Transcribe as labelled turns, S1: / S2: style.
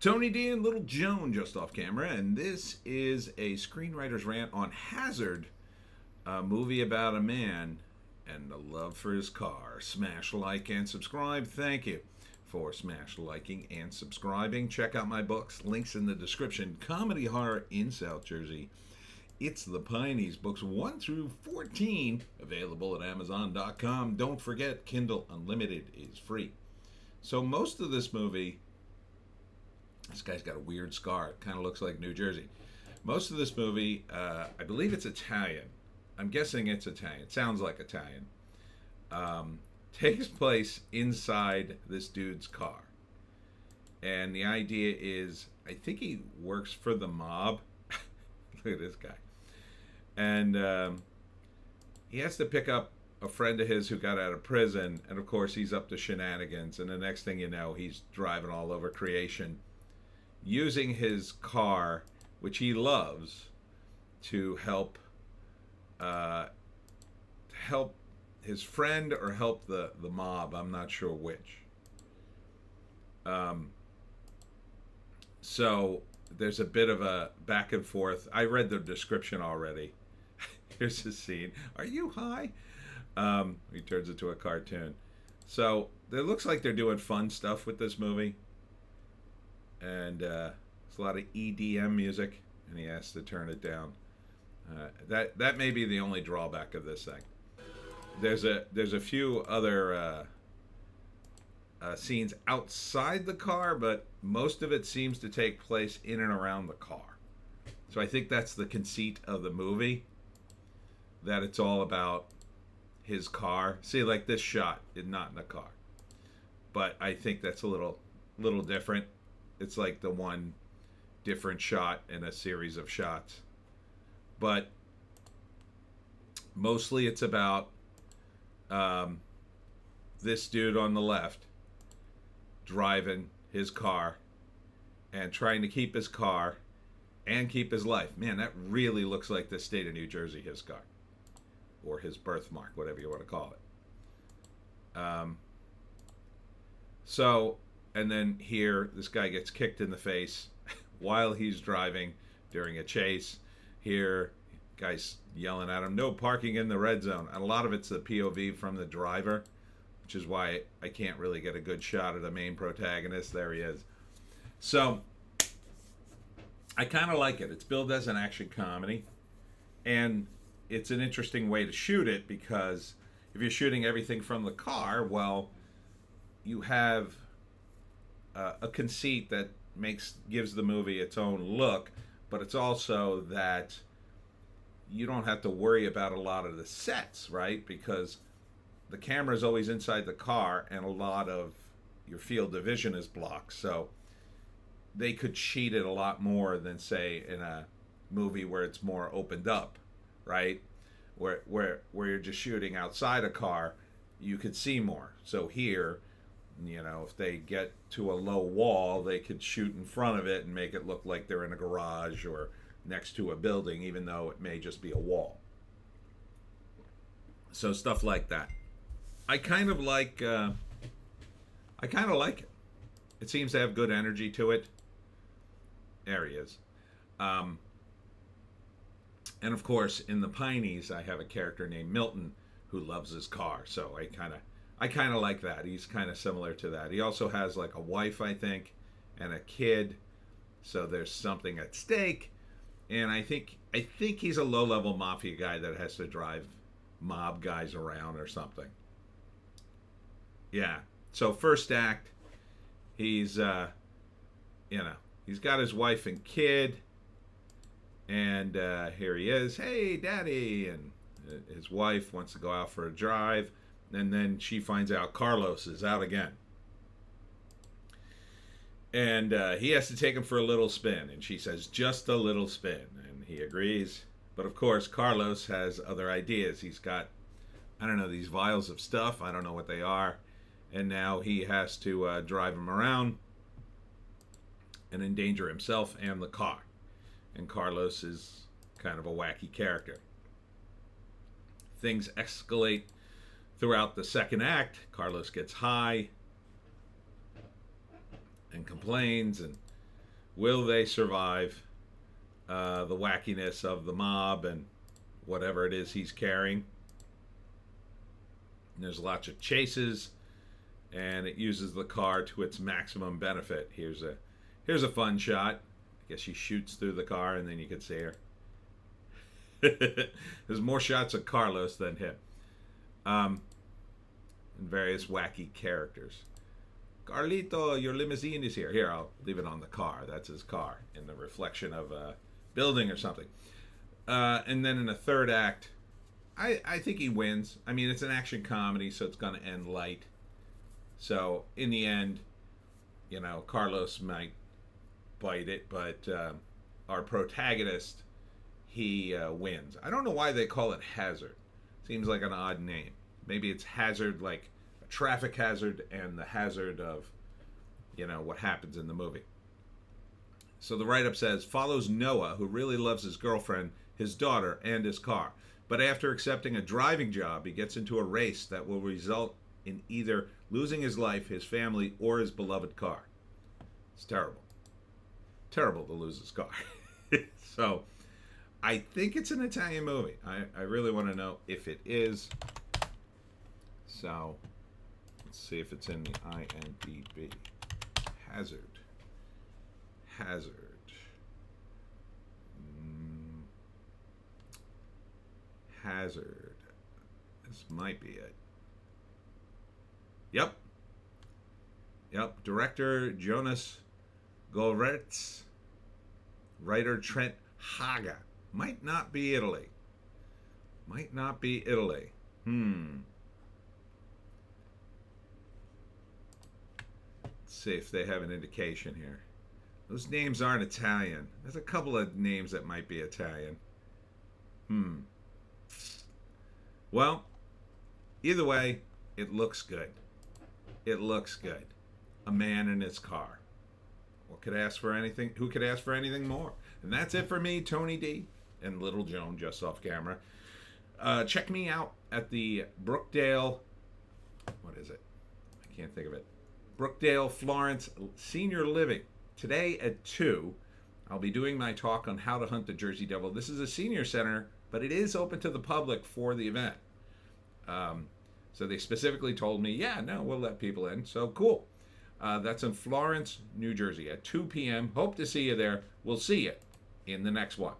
S1: Tony D and Little Joan just off camera, and this is a screenwriter's rant on Hazard, a movie about a man and the love for his car. Smash like and subscribe. Thank you for smash liking and subscribing. Check out my books, links in the description. Comedy horror in South Jersey. It's the Pineys, books 1 through 14, available at Amazon.com. Don't forget, Kindle Unlimited is free. So most of this movie, this guy's got a weird scar. It kind of looks like New Jersey. Most of this movie, I believe it's Italian. I'm guessing it's Italian. It sounds like Italian. Takes place inside this dude's car. And the idea is, I think he works for the mob. Look at this guy. And he has to pick up a friend of his who got out of prison. And of course, he's up to shenanigans. And the next thing you know, he's driving all over creation, using his car, which he loves, to help his friend or help the mob. I'm not sure which. So there's a bit of a back and forth. I read the description already. Here's the scene. Are you high? He turns into a cartoon. So it looks like they're doing fun stuff with this movie. And there's a lot of EDM music, and he has to turn it down. That may be the only drawback of this thing. There's a few other scenes outside the car, but most of it seems to take place in and around the car. So I think that's the conceit of the movie, that it's all about his car. See, like this shot is not in the car, but I think that's a little different. It's like the one different shot in a series of shots. But mostly it's about this dude on the left driving his car and trying to keep his car and keep his life. Man, that really looks like the state of New Jersey, his car. Or his birthmark, whatever you want to call it. So, and then here, this guy gets kicked in the face while he's driving during a chase. Here, guy's yelling at him, no parking in the red zone. And a lot of it's the POV from the driver, which is why I can't really get a good shot of the main protagonist. There he is. So, I kind of like it. It's billed as an action comedy. And it's an interesting way to shoot it, because if you're shooting everything from the car, well, you have a conceit that gives the movie its own look, but it's also that you don't have to worry about a lot of the sets, right? Because the camera is always inside the car, and a lot of your field of vision is blocked. So they could cheat it a lot more than, say, in a movie where it's more opened up, right? Where you're just shooting outside a car, you could see more. So here, if they get to a low wall, they could shoot in front of it and make it look like they're in a garage or next to a building, even though it may just be a wall. So stuff like that. I kind of like it. It seems to have good energy to it. There he is. And of course, in the Pineys, I have a character named Milton who loves his car. So I kind of like that. He's kind of similar to that. He also has like a wife, I think, and a kid. So there's something at stake. And I think he's a low-level mafia guy that has to drive mob guys around or something. Yeah. So first act, he's he's got his wife and kid. And here he is. Hey, Daddy. And his wife wants to go out for a drive. And then she finds out Carlos is out again. And he has to take him for a little spin. And she says, just a little spin. And he agrees. But of course, Carlos has other ideas. He's got, I don't know, these vials of stuff. I don't know what they are. And now he has to drive him around and endanger himself and the car. And Carlos is kind of a wacky character. Things escalate throughout the second act. Carlos gets high and complains, and Will they survive the wackiness of the mob and whatever it is he's carrying? And there's lots of chases, and it uses the car to its maximum benefit. Here's a fun shot. I guess she shoots through the car, and then you can see her. There's more shots of Carlos than him. And various wacky characters. Carlito, your limousine is here. Here, I'll leave it on the car. That's his car in the reflection of a building or something. And then in the third act, I think he wins. I mean, it's an action comedy, so it's going to end light. So in the end, you know, Carlos might bite it, but our protagonist, he wins. I don't know why they call it Hazard. Seems like an odd name. Maybe it's hazard, like a traffic hazard, and the hazard of, you know, what happens in the movie. So the write-up says, follows Noah, who really loves his girlfriend, his daughter, and his car. But after accepting a driving job, he gets into a race that will result in either losing his life, his family, or his beloved car. It's terrible. Terrible to lose his car. So, I think it's an Italian movie. I really want to know if it is. So, let's see if it's in the IMDb. Hazard. Hazard. This might be it. Yep. Director Jonas Goretz. Writer Trent Haga. Might not be Italy. Let's see if they have an indication here. Those names aren't Italian. There's a couple of names that might be Italian. Well, either way, it looks good. A man in his car. What could ask for anything? Who could ask for anything more? And that's it for me, Tony D, and Little Joan, just off camera. Check me out at the Brookdale. What is it? I can't think of it. Brookdale Florence Senior Living. Today at 2, I'll be doing my talk on how to hunt the Jersey Devil. This is a senior center, but it is open to the public for the event. So they specifically told me, yeah, no, we'll let people in. So cool. That's in Florence, New Jersey at 2 p.m. Hope to see you there. We'll see you in the next one.